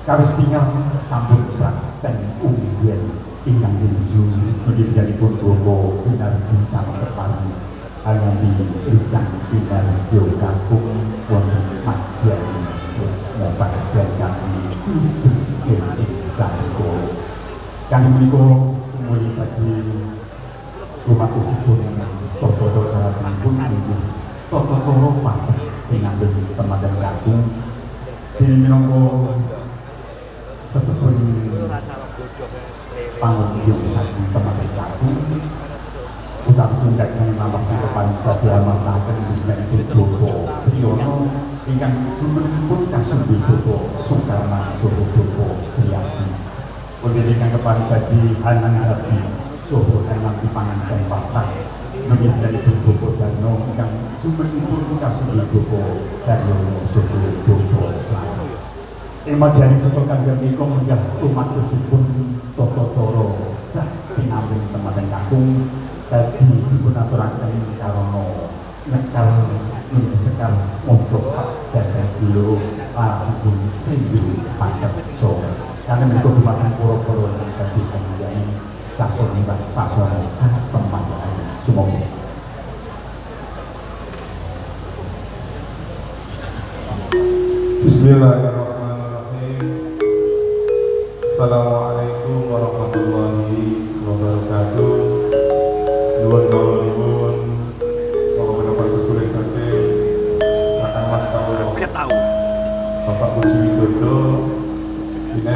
kawis tinggal sambut prakten unggil ingkang tinuju pendidikanipun Bapak Pinardi sama Kepala hanya di lisan Pinardi Kakung wonten Madiani wis babagan kami ijeng ing sariko kami menika muli badhe lumakusipun toto sarajengipun inggih toto pasah pinamben Pemadang Kakung dene minangka sesepuh pangunjung saking Pemadang Kakung utawi cundhak menawi keparing badhe masaken ingkang Bapak Triyono ingkang jumenipun kasumbi Bapak Sukarman Soho Bapak Sriyadi punten ingkang keparing badhe hanang harbi soho hanang dipanganken pasar menjadi Bapak Darno ingkang jumenipun kasumbi Bapak Daryono Soho Bapak Sriyadi ing madyaning saka kanggem menika menggah umatosipun tata cara satinaming Pemadang Kakung dadi dipunaturaken karana nyekal sekal moco dan dulu larasipun sendiri pandhep so kanthi menika dumateng para-para ingkang dikandhani sasonipun sasana kasembahan sumangga Bismillahirrahmanirrahim. Assalamualaikum warahmatullahi wabarakatuh. Nuwun Bapak Bapak sesuai saking Kakang Mas Kawula Bapak Puji Widodo ini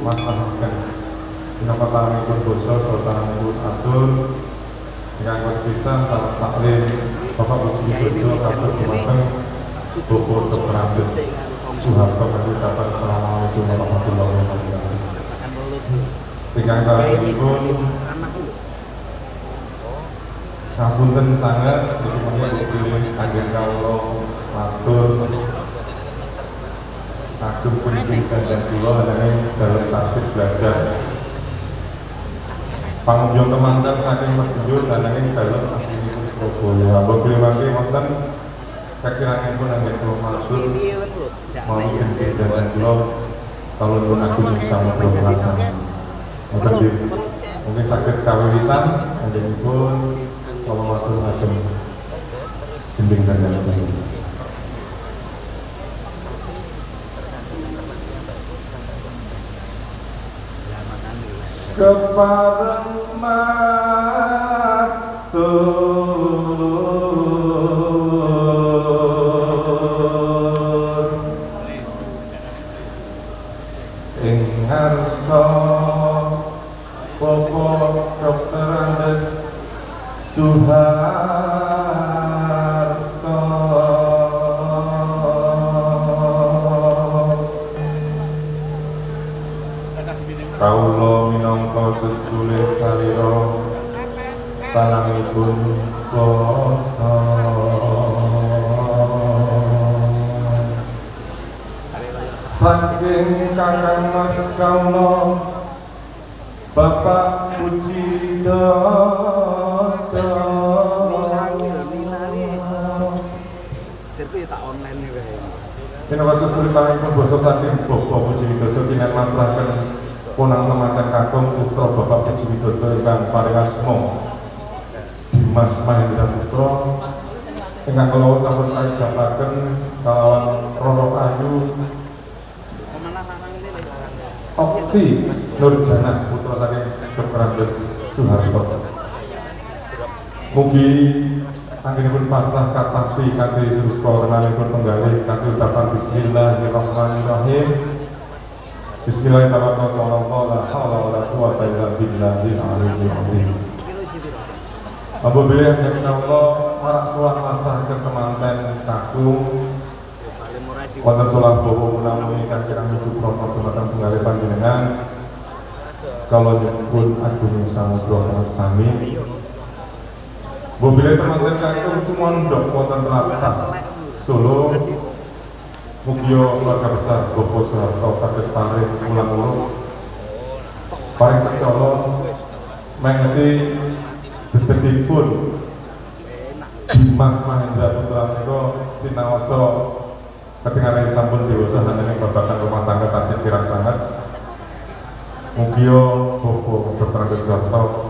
masahaken minangka taranipun basa saha taranipun atur ingkang pisan salah taklim Bapak Puji Widodo katur dumateng Bapak Dr. Andes Soeharto kami ucapan Assalamualaikum warahmatullahi wabarakatuh. Ingkang salajengipun ngapunten sanget iki menika kagem kawula matur kagem pundi kagem kula nanging dalem tasih belajar pangunjung temanten saking Madiun nanging dalem aslinipun Surabaya apabila mangke wonten kakiranipun anggen kula matur mawi ing dalan kula kalon agung samudra pelaksana mungkin saged kawiwitan anggenipun kalau matur agem gending dalan kula kepareng matur ing ngarsa Bapak Dr. Andes Soeharto kawula minangka sesule salira panangipun kuasa saking Kakang Mas Kawula Bapak Puji Widodo sirkuit tak online nih wae. minangka sesule panangipun basa saking Bapak Puji Widodo kinten masrahaken Ponang Pemadang Kakung putra Bapak Puji Widodo ingkang paring asma Dimas Mahendra Putra ingkang kula sampun kajabaken kalawan Roro Ayu Okti Nurjana putra saking Dr. Andes Soeharto. Mugi anggenipun pasrah katapi kanthi surga renanipun penggalih kanthi ucapan Bismillahirrahmanirrahim. Bismillahirrahmanirrahim. La haula wala quwwata illa billahil aliyyil azim. Apabila yang Allah marak suwah masahaken kemanten Kakung wonten solah bawa menawi ingkang kirang nuju prana dumateng penggalih panjenengan kala nyebut agung samudra sanget sami apabila temanten Kakung tumondhok wonten Tlatah Solo mugi keluarga besar Bapak Soeharto saged paring ulang-ulang paring cecolon mengeti dedekipun Dimas Mahendra Putra menika sinaosa ketika sampun dewasa hanane babagan rumah tangga tasih kirang sangat. Mugia Bapak Dr. Agus Garto